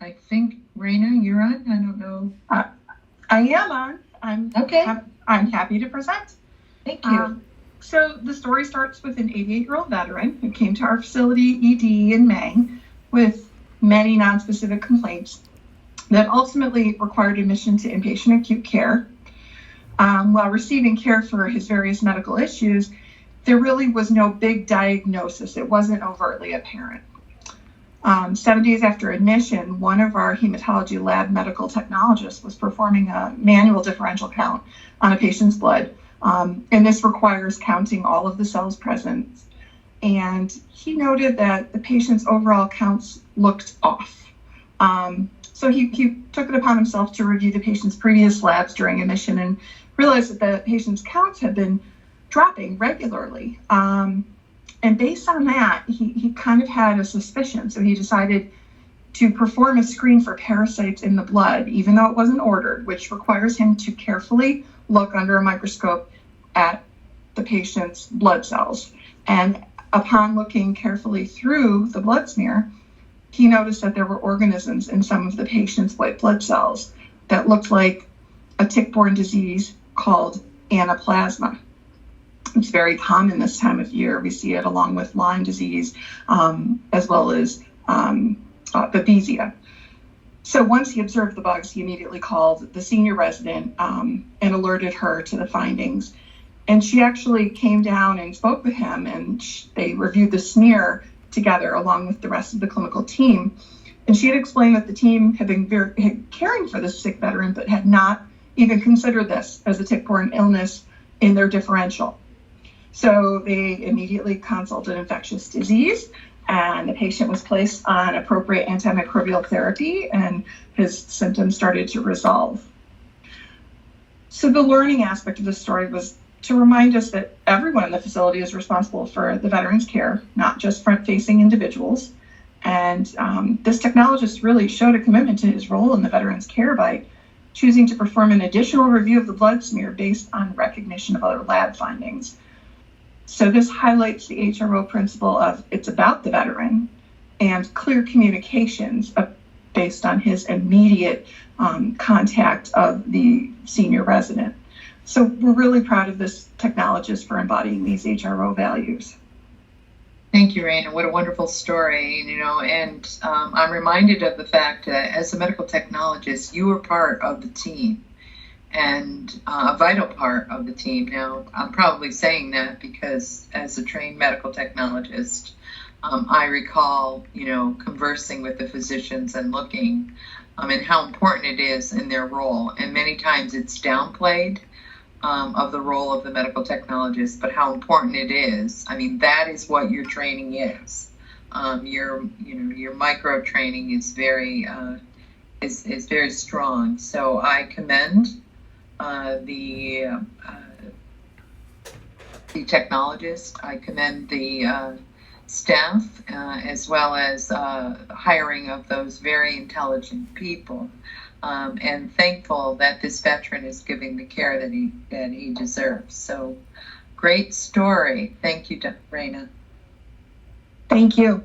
I think, Raina, you're on? I don't know. I am on. Okay. I'm happy to present. Thank you. So the story starts with an 88-year-old veteran who came to our facility ED in May with many nonspecific complaints that ultimately required admission to inpatient acute care. While receiving care for his various medical issues, there really was no big diagnosis. It wasn't overtly apparent. 7 days after admission, one of our hematology lab medical technologists was performing a manual differential count on a patient's blood. And this requires counting all of the cells present. And he noted that the patient's overall counts looked off. So he took it upon himself to review the patient's previous labs during admission and realized that the patient's counts had been dropping regularly. And based on that, he kind of had a suspicion. So he decided to perform a screen for parasites in the blood, even though it wasn't ordered, which requires him to carefully look under a microscope at the patient's blood cells. And upon looking carefully through the blood smear, he noticed that there were organisms in some of the patient's white blood cells that looked like a tick-borne disease called anaplasma. It's very common this time of year. We see it along with Lyme disease, as well as babesia. So once he observed the bugs, he immediately called the senior resident and alerted her to the findings. And she actually came down and spoke with him, and they reviewed the smear together along with the rest of the clinical team. And she had explained that the team had been caring for this sick veteran, but had not even considered this as a tick-borne illness in their differential. So they immediately consulted infectious disease, and the patient was placed on appropriate antimicrobial therapy, and his symptoms started to resolve. So the learning aspect of the story was to remind us that everyone in the facility is responsible for the veteran's care, not just front-facing individuals. And this technologist really showed a commitment to his role in the veteran's care by choosing to perform an additional review of the blood smear based on recognition of other lab findings. So this highlights the HRO principle of it's about the veteran and clear communications based on his immediate contact of the senior resident. So we're really proud of this technologist for embodying these HRO values. Thank you, Raina. What a wonderful story, and I'm reminded of the fact that as a medical technologist, you are part of the team and a vital part of the team. Now, I'm probably saying that because as a trained medical technologist, I recall, conversing with the physicians and looking and how important it is in their role. And many times it's downplayed of the role of the medical technologist, but how important it is. I mean, that is what your training is. Your micro training is very strong. So I commend the technologist. I commend the staff, as well as hiring of those very intelligent people. And thankful that this veteran is giving the care that he deserves. So great story. Thank you, Raina. Thank you.